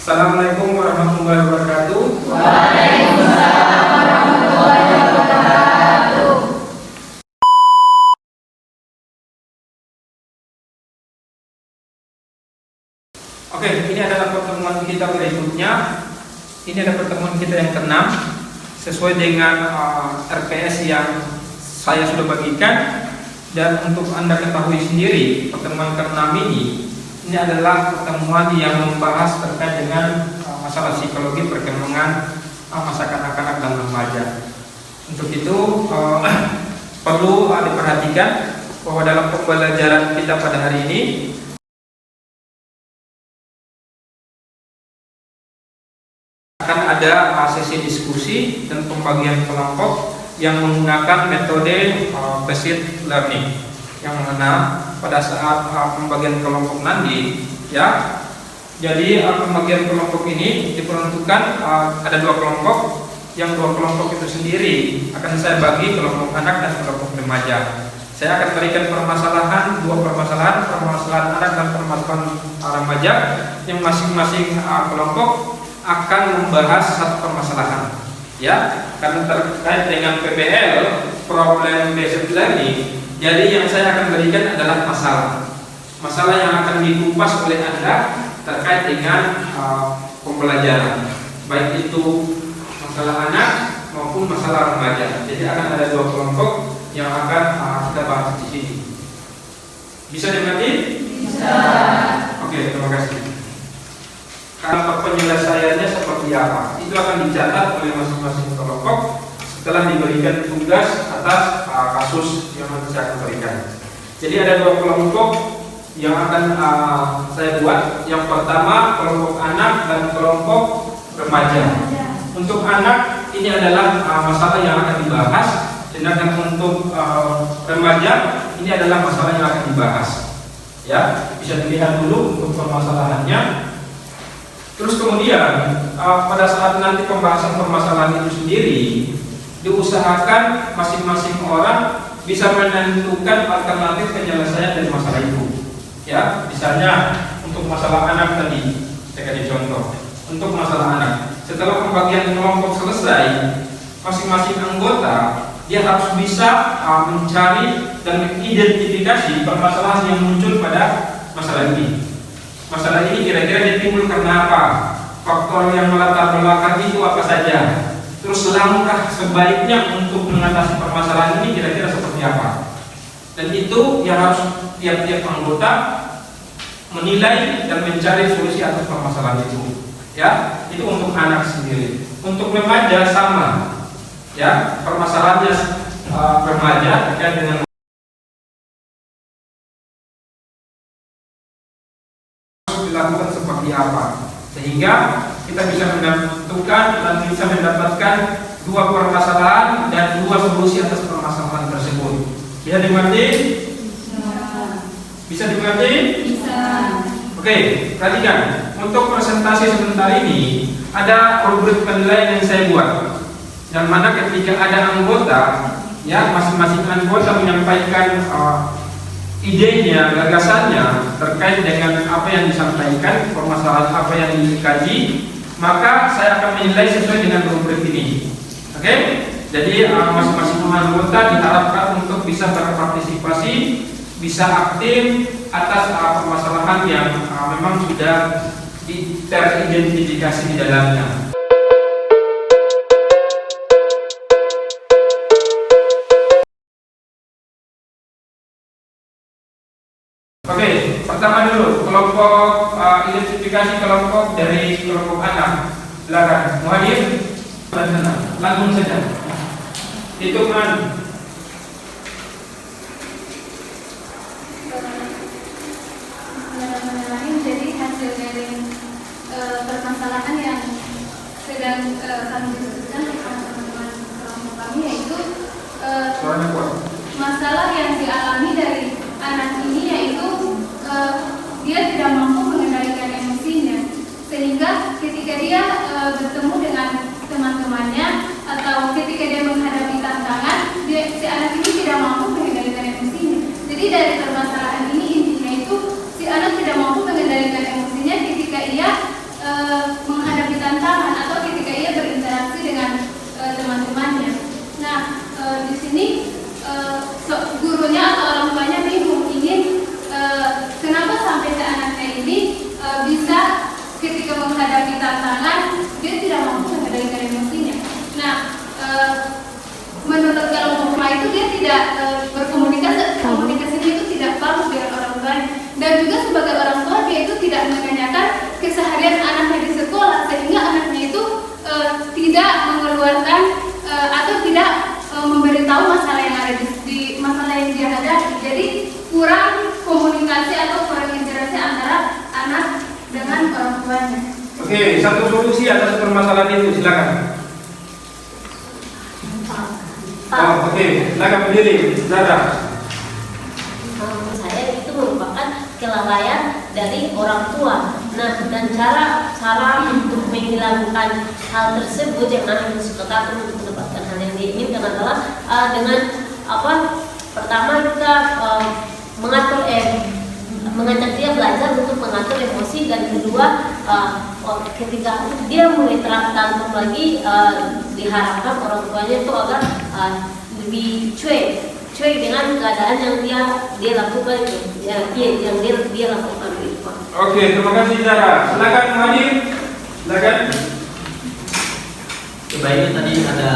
Assalamualaikum warahmatullahi wabarakatuh. Waalaikumsalam warahmatullahi wabarakatuh. Oke, ini adalah pertemuan kita berikutnya. Ini adalah pertemuan kita yang ke-6 sesuai dengan RPS yang saya sudah bagikan. Dan untuk Anda ketahui sendiri, pertemuan ke-6 ini adalah pertemuan yang membahas terkait dengan masalah psikologi perkembangan masa kanak-kanak dan remaja. Untuk itu perlu diperhatikan bahwa dalam pembelajaran kita pada hari ini akan ada sesi diskusi dan pembagian kelompok yang menggunakan metode based learning, yang mana pada saat pembagian kelompok nanti ya, jadi pembagian kelompok ini diperuntukkan ada 2 kelompok, yang 2 kelompok itu sendiri akan saya bagi kelompok anak dan kelompok remaja. Saya akan berikan permasalahan, 2 permasalahan anak dan permasalahan remaja, yang masing-masing kelompok akan membahas 1 permasalahan. Ya, karena terkait dengan PBL, problem based learning, jadi yang saya akan berikan adalah masalah yang akan dikupas oleh Anda terkait dengan pembelajaran, baik itu masalah anak maupun masalah remaja. Jadi akan ada 2 kelompok yang akan kita bahas di sini. Bisa dimengerti? Bisa. Oke, terima kasih. Karena penyelesaiannya seperti apa, itu akan dicatat oleh masing-masing kelompok setelah diberikan tugas atas kasus yang nanti saya akan berikan. Jadi ada 2 kelompok yang akan saya buat. Yang pertama kelompok anak dan kelompok remaja. Untuk anak ini adalah masalah yang akan dibahas, sedangkan untuk remaja ini adalah masalah yang akan dibahas. Ya, bisa dilihat dulu untuk permasalahannya. Terus kemudian pada saat nanti pembahasan permasalahan itu sendiri, diusahakan masing-masing orang bisa menentukan alternatif penyelesaian dari masalah itu. Ya, misalnya untuk masalah anak tadi, saya kasih contoh. Untuk masalah anak, setelah pembagian kelompok selesai, masing-masing anggota dia harus bisa mencari dan mengidentifikasi permasalahan yang muncul pada masalah ini. Masalah ini kira-kira timbul karena apa? Faktor yang melatar belakang itu apa saja? Terus langkah sebaiknya untuk mengatasi permasalahan ini kira-kira seperti apa? Dan itu yang harus tiap-tiap anggota menilai dan mencari solusi atas permasalahan itu. Ya, itu untuk anak sendiri. Untuk remaja sama. Ya, permasalahannya remaja terkait dengan dilakukan seperti apa, sehingga kita bisa menentukan dan bisa mendapatkan 2 permasalahan dan 2 solusi atas permasalahan tersebut. Bisa dimengerti? Bisa dimengerti? Bisa. Oke, perhatikan. Untuk presentasi sebentar ini ada rubrik penilaian yang saya buat, yang mana ketika ada anggota, ya masing-masing anggota menyampaikan idenya, gagasannya terkait dengan apa yang disampaikan, permasalahan apa yang dikaji, maka saya akan menilai sesuai dengan rubrik ini. Oke? Jadi masing-masing anggota diharapkan untuk bisa berpartisipasi, bisa aktif atas permasalahan yang memang sudah teridentifikasi di dalamnya. Oke, pertama dulu kelompok identifikasi kelompok dari kelompok anak. Silakan, Muhadir, langsung saja. Hitungan. Jadi hasil dari permasalahan yang sedang kami diskusikan bersama teman-teman kelompok kami, yaitu masalah yang dialami dari anak ini, yaitu dia tidak mampu mengendalikan emosinya, sehingga ketika dia bertemu dengan teman-temannya atau ketika dia menghadapi tantangan, si anak ini tidak mampu mengendalikan emosinya. Jadi dari permasalahan ini intinya itu si anak tidak mampu mengendalikan emosinya ketika ia Oke, satu solusi atas permasalahan itu, silakan. Oh, oke, silakan berdiri, Zara. Menurut saya itu merupakan kelalaian dari orang tua. Nah, dan cara untuk melakukan hal tersebut yang anak suka takut untuk mendapatkan hal yang diinginkan adalah dengan pertama kita mengajak dia belajar untuk mengatur emosi, dan kedua ketika dia mulai tantrum lagi diharapkan orang tuanya itu agar lebih cuek dengan keadaan yang dia lakukan yang dia lakukan itu. Oke, terima kasih Zara. Silakan Muhadir. Silakan. Coba ini tadi ada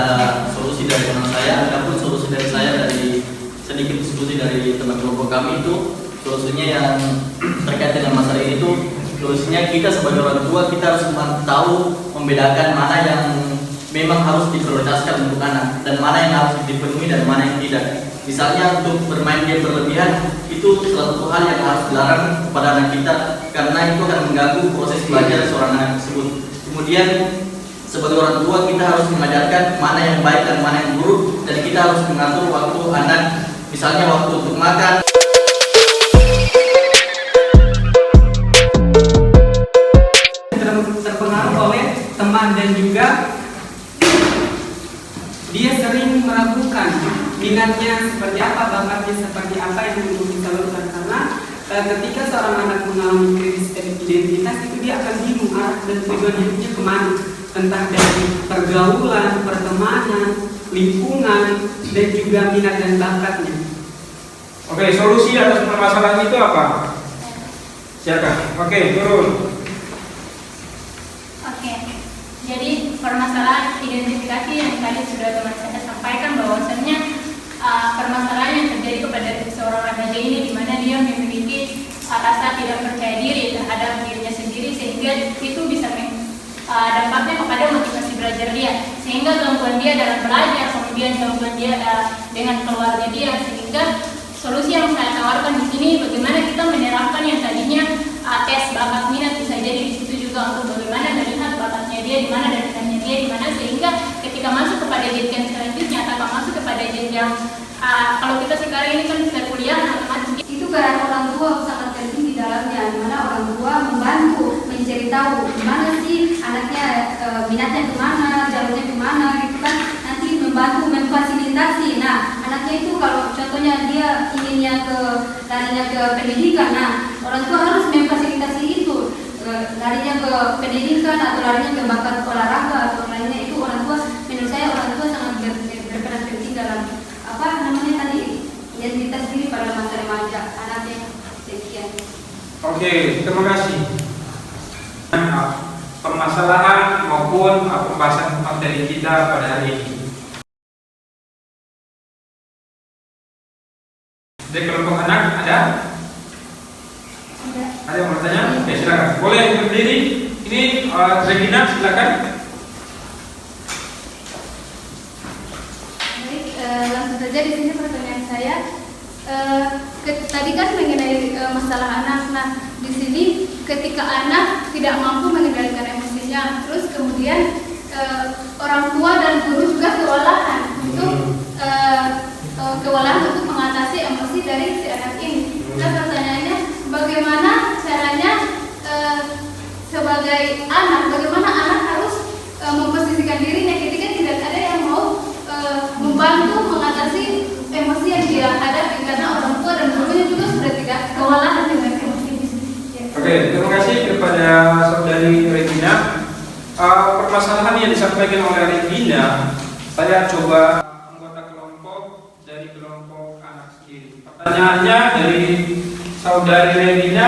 solusi dari teman saya, ada pun solusi dari saya, dari sedikit diskusi dari teman kelompok kami itu solusinya yang terkait dengan masalah ini itu solusinya kita sebagai orang tua kita harus tahu membedakan mana yang memang harus diprioritaskan untuk anak dan mana yang harus dipenuhi dan mana yang tidak. Misalnya untuk bermain game berlebihan itu salah satu hal yang harus dilarang kepada anak kita karena itu akan mengganggu proses belajar seorang anak tersebut. Kemudian sebagai orang tua kita harus mengajarkan mana yang baik dan mana yang buruk, dan kita harus mengatur waktu anak, misalnya waktu untuk makan. Terpengaruh oleh teman dan juga dia sering meragukan minatnya seperti apa, bakatnya seperti apa yang untuk disalurkan, karena ketika seorang anak mengalami krisis identitas itu dia akan bingung arah dan tujuan hidupnya kemana, entah dari pergaulan, pertemanan, lingkungan, dan juga minat dan bakatnya. Oke, solusi atas permasalahan itu apa? Silakan. Oke, turun. Oke, jadi permasalahan identifikasi yang tadi sudah teman saya sampaikan bahwasannya permasalahan yang terjadi kepada seorang remaja ini di mana dia memiliki rasa tidak percaya diri terhadap dirinya sendiri, sehingga itu bisa dampaknya kepada motivasi belajar dia, sehingga gangguan dia dalam belajar, kemudian gangguan dia dengan keluarga dia. Sehingga solusi yang saya tawarkan di sini bagaimana kita menerapkan yang tadinya tes bakat minat, bisa jadi di situ juga untuk bagaimana melihat bakatnya dia di mana dan minatnya dia di mana, sehingga ketika masuk kepada jenjang selanjutnya atau masuk kepada jenjang kalau kita sekarang ini kan bisa kuliah otomatis itu peran orang tua sangat penting di dalamnya, di mana orang tua membantu mencari tahu gimana sih anaknya minatnya kemana, jalurnya kemana gitu kan, nanti membantu memfasilitasi. Nah, anaknya itu kalau contohnya dia inginnya larinya ke pendidikan, nah orang tua harus memfasilitasi itu, larinya ke pendidikan atau larinya ke bakat olahraga atau lainnya. Itu orang tua, menurut saya orang tua sangat berperan penting dalam identitas diri pada masa remaja anaknya. Sekian. Oke, terima kasih. Permasalahan maupun pembahasan materi kita pada hari ini. Dari kelompok anak ada? Ada yang mau bertanya? Oke, silakan. Boleh berdiri. Ini Regina, silakan. Baik, langsung saja di sini pertanyaan saya. Tadi kan mengenai masalah anak. Nah, di sini ketika anak tidak mampu mengendalikan emosinya, terus kemudian orang tua dan guru juga kewalahan untuk mengatasi emosi dari si anak ini. Nah, pertanyaannya bagaimana caranya sebagai anak, bagaimana anak harus memposisikan dirinya ketika tidak ada yang mau membantu mengatasi emosi yang dia hadapi, karena orang tua dan gurunya juga sudah tidak kewalahan dengan emosi ini. Ya. Oke, terima kasih kepada saudari Regina. Permasalahan yang disampaikan oleh Regina, saya coba anggota kelompok dari kelompok anak sendiri. Pertanyaannya dari saudari Regina,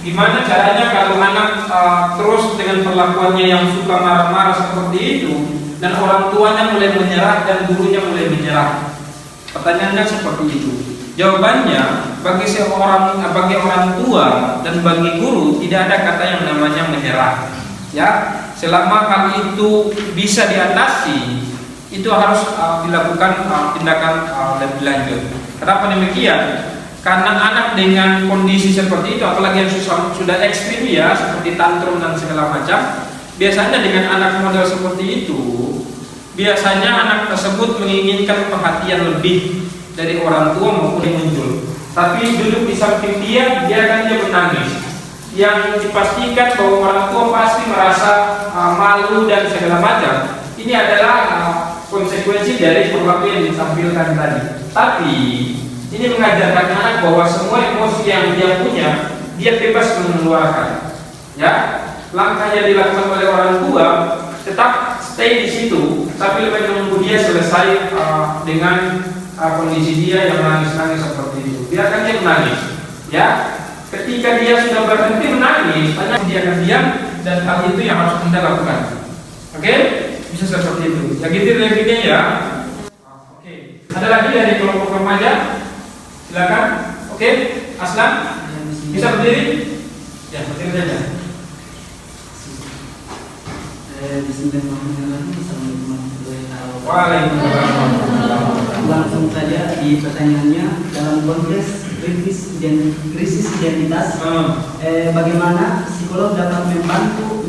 gimana caranya kalau anak terus dengan perlakuannya yang suka marah-marah seperti itu, dan orang tuanya mulai menyerah dan gurunya mulai menyerah? Pertanyaannya seperti itu. Jawabannya, bagi orang tua dan bagi guru tidak ada kata yang namanya menyerah. Ya, selama hal itu bisa diatasi, itu harus dilakukan tindakan lebih lanjut. Kenapa demikian? Karena anak dengan kondisi seperti itu, apalagi yang sudah ekstrim ya, seperti tantrum dan segala macam, biasanya dengan anak model seperti itu, biasanya anak tersebut menginginkan perhatian lebih dari orang tua maupun yang muncul. Tapi duduk di samping dia menangis. Yang dipastikan bahwa orang tua pasti merasa malu dan segala macam. Ini adalah konsekuensi dari perilaku yang ditampilkan tadi. Tapi ini mengajarkan anak bahwa semua emosi yang dia punya, dia bebas mengeluarkan. Ya, langkah yang dilakukan oleh orang tua tetap stay di situ, tapi lebih menunggu dia selesai dengan kondisi dia yang menangis-nangis seperti itu. Biarkan dia menangis. Ya, ketika dia sudah berhenti menangis, hanya dia akan diam, dan hal itu yang harus Anda lakukan. Oke? Bisa seperti itu. Ya gitu reviewnya ya. Oke. Ada lagi dari kelompok remaja? Silakan. Oke, Aslan, bisa berdiri? Ya, berdiri saja. Bismillahirrahmanirrahim. Assalamualaikum warahmatullahi wabarakatuh. Waalaikumsalam. Langsung saja di pertanyaannya, dalam konteks krisis identitas, bagaimana psikolog dapat membantu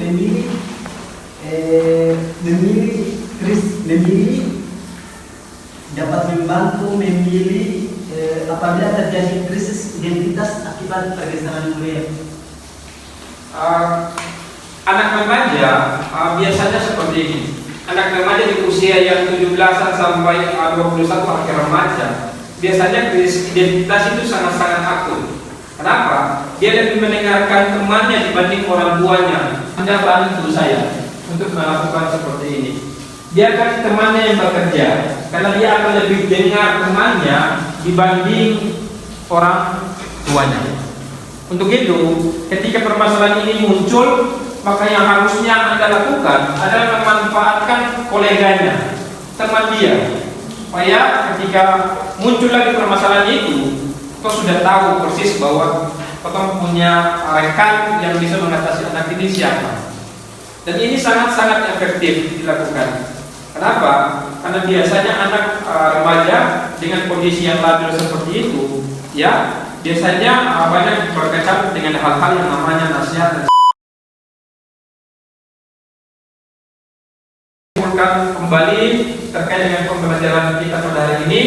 memilih apabila terjadi krisis identitas akibat pergeseran budaya? Anak remaja biasanya seperti ini. Anak remaja di usia yang 17-an sampai 21 akhir remaja, biasanya krisis identitas itu sangat-sangat akut. Kenapa? Dia lebih mendengarkan temannya dibanding orang tuanya. Anda bantu saya untuk melakukan seperti ini. Biarkan temannya yang bekerja, karena dia akan lebih dengar temannya dibanding orang tuanya. Untuk itu, ketika permasalahan ini muncul, maka yang harusnya Anda lakukan adalah memanfaatkan koleganya, teman dia, supaya ketika muncul lagi permasalahan itu, kau sudah tahu persis bahwa kau punya rekan yang bisa mengatasi anak ini siapa. Dan ini sangat-sangat efektif dilakukan. Kenapa? Karena biasanya anak remaja dengan kondisi yang labil seperti itu, ya biasanya banyak berkecamuk dengan hal-hal yang namanya nasihat dan kembali terkait dengan pembelajaran kita pada hari ini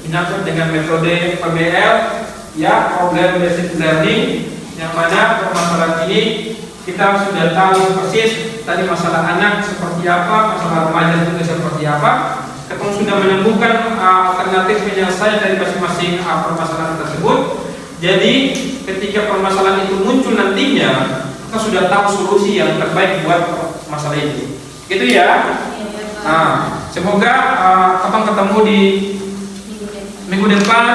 menyangkut dengan metode PBL, ya, problem based learning, yang mana permasalahan ini kita sudah tahu persis tadi masalah anak seperti apa, masalah remaja juga seperti apa. Kita sudah menemukan alternatif penyelesaian dari masing-masing permasalahan tersebut. Jadi ketika permasalahan itu muncul nantinya, kita sudah tahu solusi yang terbaik buat masalah itu. Gitu ya. Nah, semoga abang ketemu di minggu depan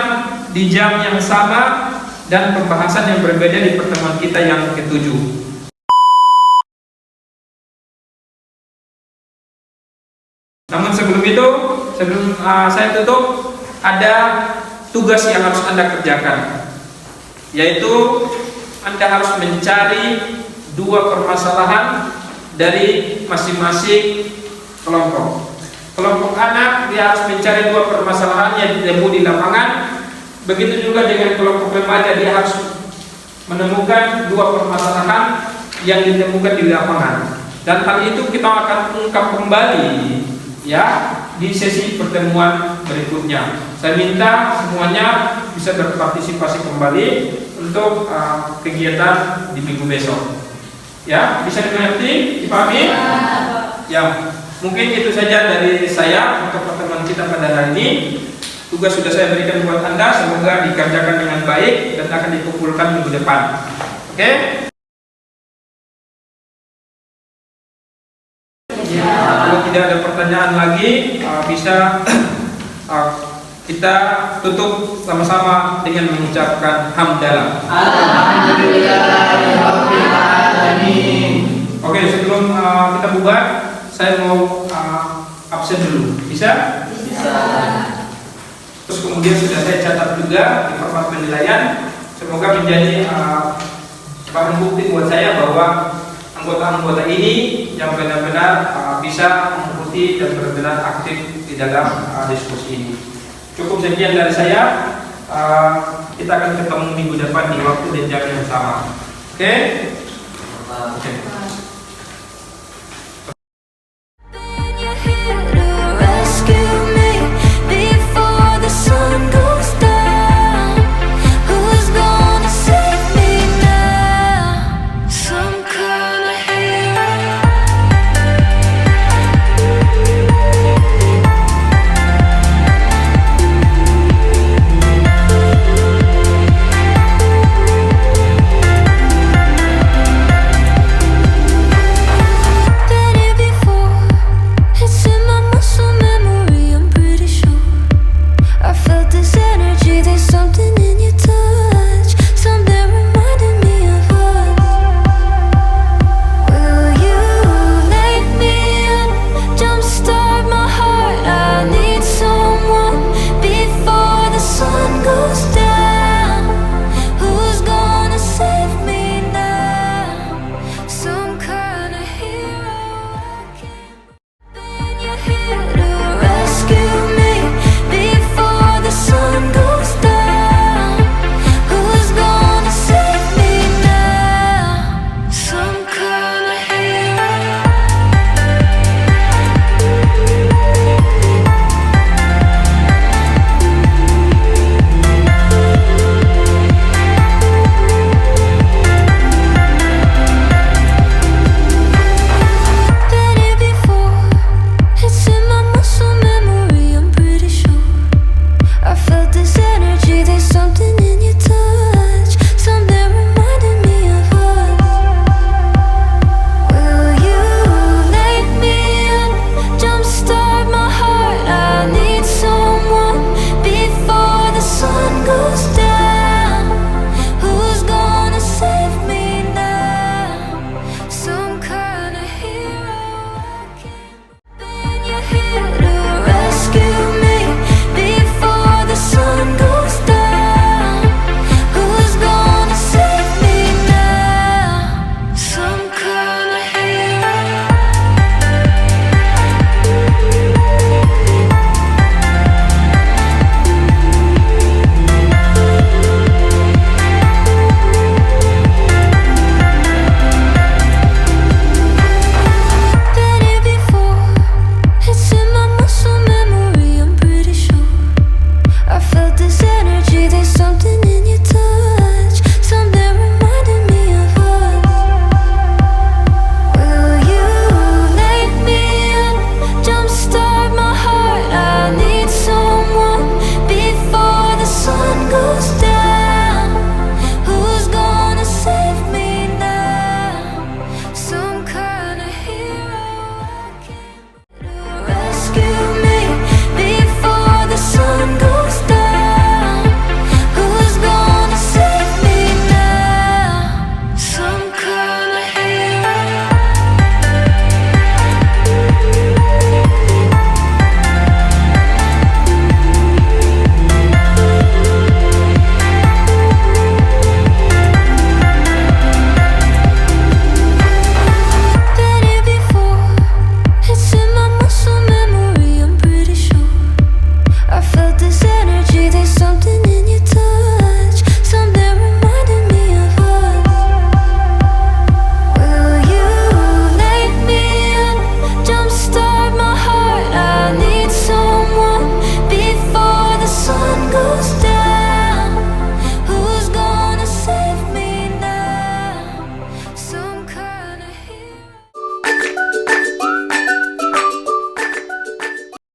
di jam yang sama dan pembahasan yang berbeda di pertemuan kita yang ke-7. Namun sebelum itu, sebelum saya tutup, ada tugas yang harus Anda kerjakan, yaitu Anda harus mencari 2 permasalahan dari masing-masing kelompok. Kelompok anak dia harus mencari 2 permasalahan yang ditemu di lapangan. Begitu juga dengan kelompok remaja, dia harus menemukan 2 permasalahan yang ditemukan di lapangan. Dan hal itu kita akan ungkap kembali, ya, di sesi pertemuan berikutnya. Saya minta semuanya bisa berpartisipasi kembali untuk kegiatan di minggu besok. Ya, bisa dimengerti, dipahami? Ya. Mungkin itu saja dari saya untuk pertemuan kita pada hari ini. Tugas sudah saya berikan buat Anda, semoga dikerjakan dengan baik dan akan dikumpulkan minggu depan. Oke? Ya, kalau tidak ada pertanyaan lagi, bisa kita tutup sama-sama dengan mengucapkan hamdalah. Oke, sebelum kita bubar, saya mau absen dulu. Bisa? Bisa. Terus kemudian sudah saya catat juga di format penilaian. Semoga menjadi barang bukti buat saya bahwa anggota-anggota ini yang benar-benar bisa mengikuti dan benar-benar aktif di dalam diskusi ini. Cukup sekian dari saya. Kita akan ketemu minggu depan di waktu dan jam yang sama. Oke? Oke.